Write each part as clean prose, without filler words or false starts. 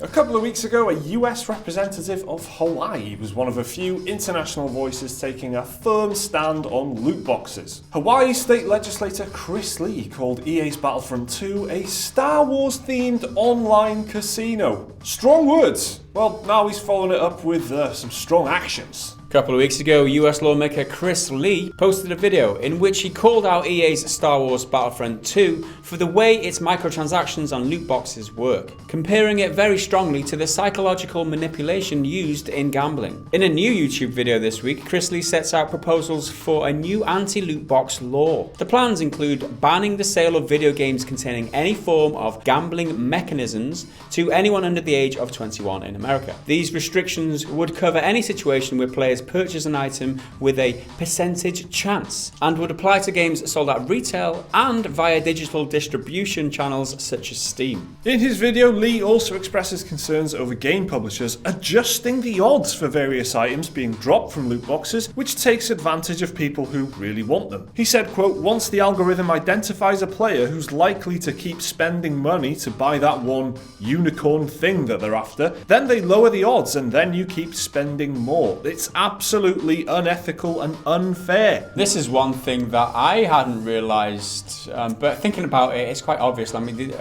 A couple of weeks ago, a US representative of Hawaii was one of a few international voices taking a firm stand on loot boxes. Hawaii State Legislator Chris Lee called EA's Battlefront 2 a Star Wars-themed online casino. Strong words. Well, now he's following it up with some strong actions. A couple of weeks ago, US lawmaker Chris Lee posted a video in which he called out EA's Star Wars Battlefront 2 for the way its microtransactions on loot boxes work, comparing it very strongly to the psychological manipulation used in gambling. In a new YouTube video this week, Chris Lee sets out proposals for a new anti-loot box law. The plans include banning the sale of video games containing any form of gambling mechanisms to anyone under the age of 21 in America. These restrictions would cover any situation where players purchase an item with a percentage chance and would apply to games sold at retail and via digital distribution channels such as Steam. In his video, Lee also expresses concerns over game publishers adjusting the odds for various items being dropped from loot boxes, which takes advantage of people who really want them. He said, quote, "Once the algorithm identifies a player who's likely to keep spending money to buy that one unicorn thing that they're after, then they lower the odds and then you keep spending more. It's absolutely unethical and unfair." This is one thing that I hadn't realised, but thinking about it, it's quite obvious. I mean,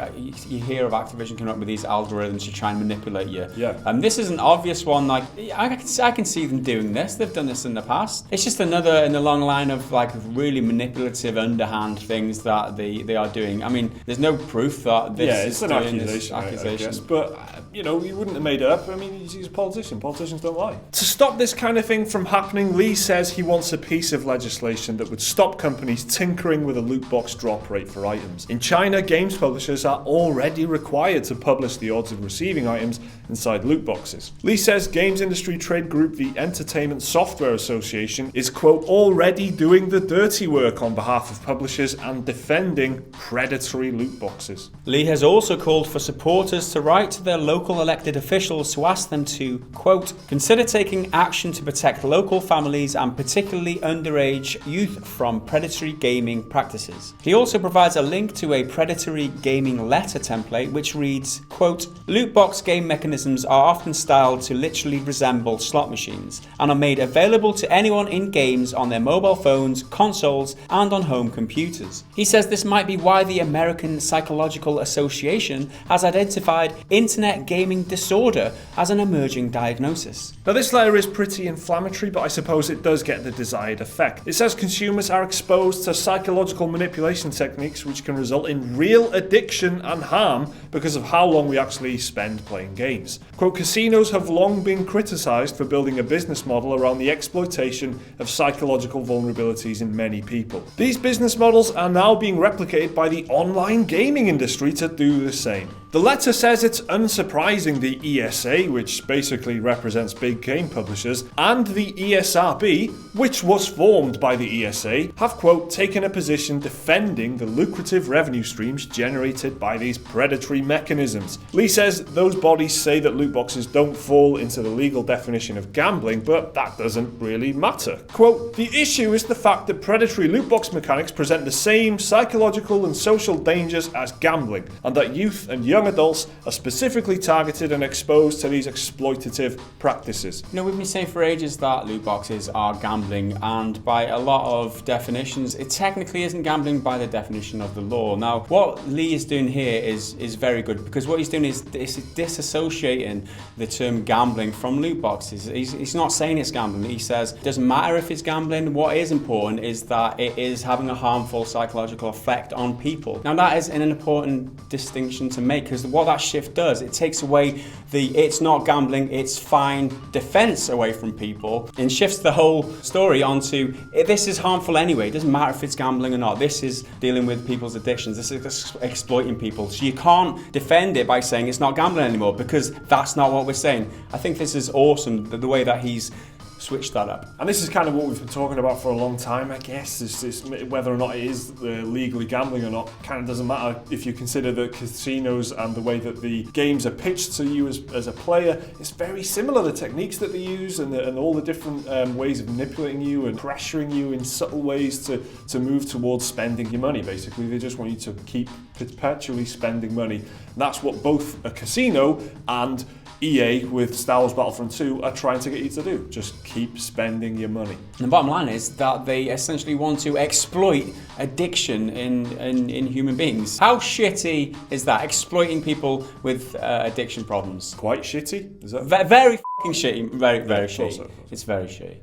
you hear of Activision coming up with these algorithms to try and manipulate you. Yeah. This is an obvious one. Like, I can see them doing this. They've done this in the past. It's just another in the long line of like really manipulative, underhand things that they are doing. I mean, there's no proof that this it's is an doing accusation, this I guess. But you know, you wouldn't have made it up. I mean, he's a politician. Politicians don't lie. To stop this kind of thing from happening, Lee says he wants a piece of legislation that would stop companies tinkering with a loot box drop rate for items. In China, games publishers are already required to publish the odds of receiving items inside loot boxes. Lee says games industry trade group the Entertainment Software Association is, quote, already doing the dirty work on behalf of publishers and defending predatory loot boxes. Lee has also called for supporters to write to their local elected officials to ask them to, quote, consider taking action to protect local families and particularly underage youth from predatory gaming practices. He also provides a link to a predatory gaming letter template which reads, quote, loot box game mechanisms are often styled to literally resemble slot machines and are made available to anyone in games on their mobile phones, consoles, and on home computers. He says this might be why the American Psychological Association has identified internet gaming disorder as an emerging diagnosis. Now, this letter is pretty inflammatory, but I suppose it does get the desired effect. It says consumers are exposed to psychological manipulation techniques which can result in real addiction and harm because of how long we actually spend playing games. Quote, casinos have long been criticised for building a business model around the exploitation of psychological vulnerabilities in many people. These business models are now being replicated by the online gaming industry to do the same. The letter says it's unsurprising the ESA, which basically represents big game publishers, and the ESRB, which was formed by the ESA, have, quote, taken a position defending the lucrative revenue streams generated by these predatory mechanisms. Lee says those bodies say that loot boxes don't fall into the legal definition of gambling, but that doesn't really matter. Quote, the issue is the fact that predatory loot box mechanics present the same psychological and social dangers as gambling, and that youth and young adults are specifically targeted and exposed to these exploitative practices. You know, we've been saying for ages that loot boxes are gambling, and by a lot of definitions, it technically isn't gambling by the definition of the law. Now, what Lee is doing here is very good, because what he's doing is disassociating the term gambling from loot boxes. He's not saying it's gambling. He says it doesn't matter if it's gambling. What is important is that it is having a harmful psychological effect on people. Now, that is an important distinction to make, because what that shift does, it takes away the it's not gambling, it's fine defense away from people and shifts the whole story onto this is harmful anyway. It doesn't matter if it's gambling or not. This is dealing with people's addictions. This is exploiting people. So you can't defend it by saying it's not gambling anymore, because that's not what we're saying. I think this is awesome, the way that he's switch that up. And this is kind of what we've been talking about for a long time, I guess. It's whether or not it is legally gambling or not kind of doesn't matter if you consider the casinos and the way that the games are pitched to you as a player. It's very similar, the techniques that they use and all the different ways of manipulating you and pressuring you in subtle ways to move towards spending your money. Basically, they just want you to keep perpetually spending money. And that's what both a casino and EA with Star Wars Battlefront 2 are trying to get you to do. Just keep spending your money. The bottom line is that they essentially want to exploit addiction in human beings. How shitty is that? Exploiting people with addiction problems. Quite shitty? Is that? Very fucking shitty. Very shitty. So. It's very shitty.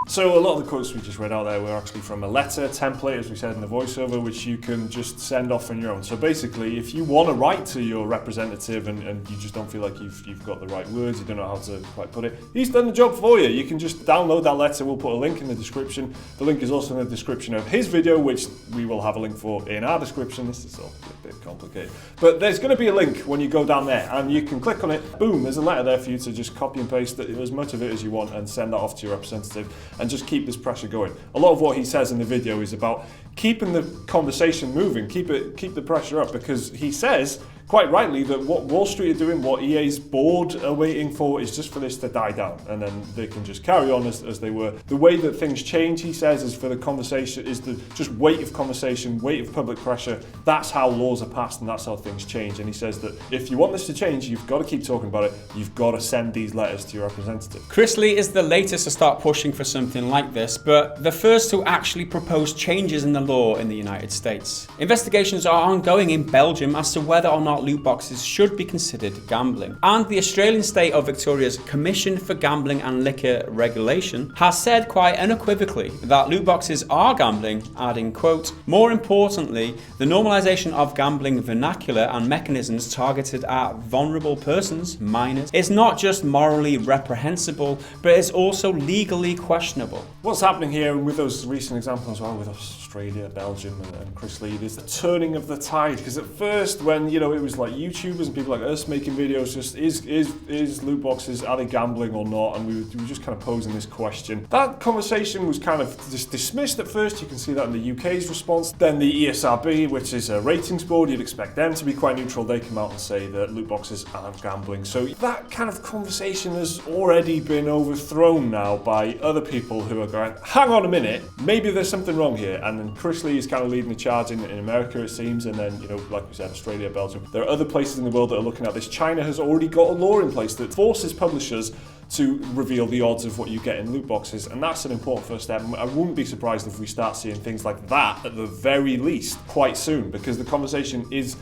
So a lot of the quotes we just read out there were actually from a letter template, as we said in the voiceover, which you can just send off on your own. So basically, if you want to write to your representative and you just don't feel like you've got the right words, you don't know how to quite put it, he's done the job for you. You can just download that letter. We'll put a link in the description. The link is also in the description of his video, which we will have a link for in our description. This is all a bit complicated. But there's going to be a link when you go down there, and you can click on it. Boom, there's a letter there for you to just copy and paste as much of it as you want and send that off to your representative. And just keep this pressure going. A lot of what he says in the video is about keeping the conversation moving, keep the pressure up, because he says quite rightly that what Wall Street are doing, what EA's board are waiting for, is just for this to die down, and then they can just carry on as they were. The way that things change, he says, is for the conversation, is the just weight of conversation, weight of public pressure. That's how laws are passed, and that's how things change. And he says that if you want this to change, you've got to keep talking about it. You've got to send these letters to your representative. Chris Lee is the latest to start pushing for something like this, but the first to actually propose changes in the law in the United States. Investigations are ongoing in Belgium as to whether or not loot boxes should be considered gambling. And the Australian state of Victoria's Commission for Gambling and Liquor Regulation has said quite unequivocally that loot boxes are gambling, adding, quote, "More importantly, the normalisation of gambling vernacular and mechanisms targeted at vulnerable persons, minors, is not just morally reprehensible, but is also legally questionable." What's happening here with those recent examples as well, with Australia, Belgium and Chris Lee, is the turning of the tide. Because at first, when it was like YouTubers and people like us making videos, just is loot boxes, are they gambling or not? And we were just kind of posing this question. That conversation was kind of just dismissed at first. You can see that in the UK's response. Then the ESRB, which is a ratings board, you'd expect them to be quite neutral. They come out and say that loot boxes aren't gambling. So that kind of conversation has already been overthrown now by other people who are going, hang on a minute, maybe there's something wrong here. And then Chris Lee is kind of leading the charge in America, it seems. And then, like we said, Australia, Belgium. There are other places in the world that are looking at this. China has already got a law in place that forces publishers to reveal the odds of what you get in loot boxes, and that's an important first step. I wouldn't be surprised if we start seeing things like that at the very least quite soon, because the conversation is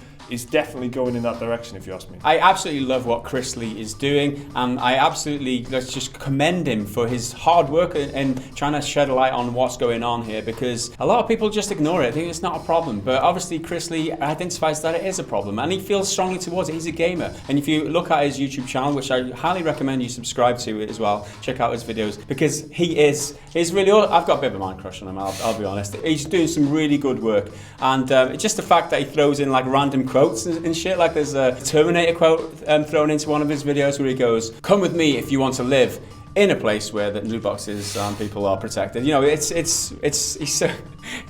definitely going in that direction, if you ask me. I absolutely love what Chris Lee is doing, and let's just commend him for his hard work and trying to shed a light on what's going on here, because a lot of people just ignore it. I think it's not a problem, but obviously Chris Lee identifies that it is a problem, and he feels strongly towards it. He's a gamer, and if you look at his YouTube channel, which I highly recommend you subscribe to it as well, check out his videos, because he's really, I've got a bit of a mind crush on him, I'll be honest. He's doing some really good work, and it's just the fact that he throws in like random quotes and shit, like there's a Terminator quote thrown into one of his videos where he goes, "Come with me if you want to live in a place where the loot boxes and people are protected." He's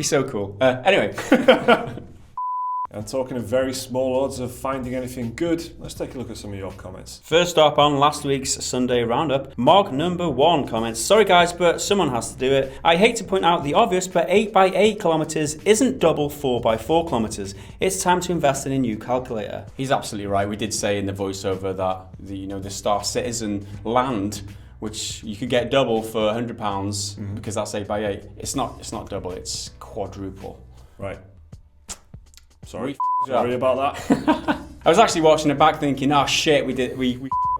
so cool. Anyway. And talking of very small odds of finding anything good, let's take a look at some of your comments. First up on last week's Sunday Roundup, Mog number 1 comments, "Sorry guys, but someone has to do it. I hate to point out the obvious, but 8x8 kilometers isn't double 4x4 kilometers. It's time to invest in a new calculator." He's absolutely right. We did say in the voiceover that the Star Citizen land, which you could get double for £100 because that's 8x8. It's not double, it's quadruple. Right. Sorry about that. I was actually watching it back thinking, oh shit, we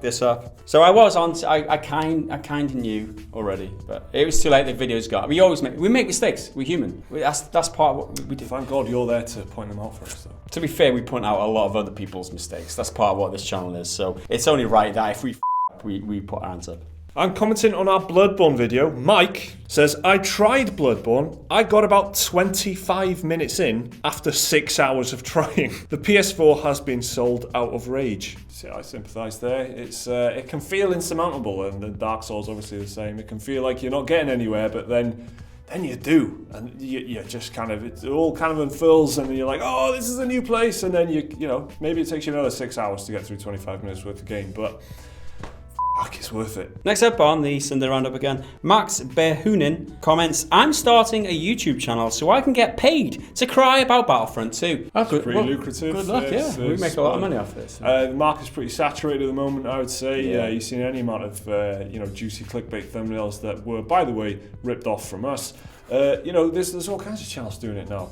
this up. So I was on. I kind of knew already, but it was too late. The video's got. We make mistakes. We're human. That's part of what we do. Thank God you're there to point them out for us, though. To be fair, we point out a lot of other people's mistakes. That's part of what this channel is. So it's only right that if we put our hands up. And commenting on our Bloodborne video, Mike says, I tried Bloodborne. I got about 25 minutes in after 6 hours of trying. The PS4 has been sold out of rage. See, I sympathise there. It can feel insurmountable, and the Dark Souls obviously the same. It can feel like you're not getting anywhere, but then you do, and you just kind of, it all kind of unfurls, and you're like, oh, this is a new place, and then you know, maybe it takes you another 6 hours to get through 25 minutes worth of game, but fuck, it's worth it. Next up on the Sunday Roundup again, Max Behunin comments, I'm starting a YouTube channel so I can get paid to cry about Battlefront 2. That's pretty lucrative. Good luck, yeah. We make a lot of money off this. The market's pretty saturated at the moment, I would say. Yeah. You've seen any amount of juicy clickbait thumbnails that were, by the way, ripped off from us. There's all kinds of channels doing it now.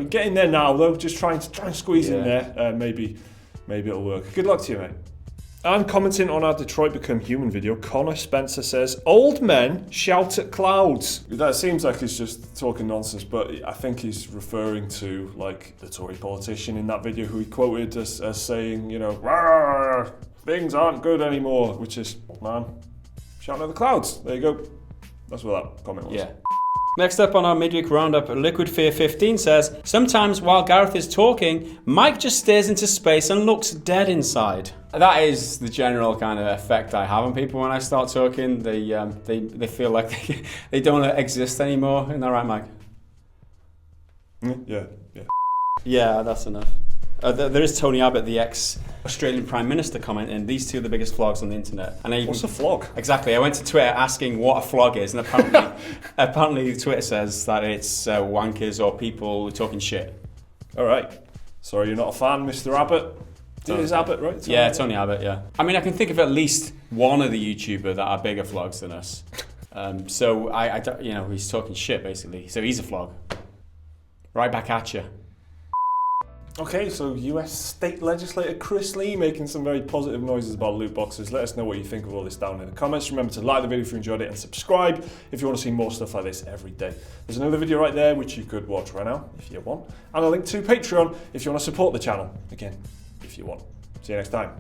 Get in there now though. Just try and squeeze in there. Maybe it'll work. Good luck to you, mate. And commenting on our Detroit Become Human video, Connor Spencer says, old men shout at clouds. That seems like he's just talking nonsense, but I think he's referring to like the Tory politician in that video who he quoted as saying, "Rawr, things aren't good anymore," which is, man, shouting at the clouds. There you go. That's what that comment was. Yeah. Next up on our midweek roundup, Liquid Fear 15 says, sometimes while Gareth is talking, Mike just stares into space and looks dead inside. That is the general kind of effect I have on people when I start talking. They feel like they don't exist anymore. Isn't that right, Mike? Yeah. Yeah, that's enough. There is Tony Abbott, the ex-Australian Prime Minister, commenting, these two are the biggest flogs on the internet. And what's a flog? Exactly. I went to Twitter asking what a flog is, and apparently Twitter says that it's wankers or people talking shit. All right. Sorry, you're not a fan, Mr. Abbott? It is Abbott, right? Tony Abbott, yeah. I mean, I can think of at least one of the YouTubers that are bigger flogs than us. So, he's talking shit, basically. So he's a flog. Right back at you. Okay, so US State Legislator Chris Lee making some very positive noises about loot boxes. Let us know what you think of all this down in the comments. Remember to like the video if you enjoyed it and subscribe if you want to see more stuff like this every day. There's another video right there which you could watch right now if you want. And a link to Patreon if you want to support the channel. Again, if you want. See you next time.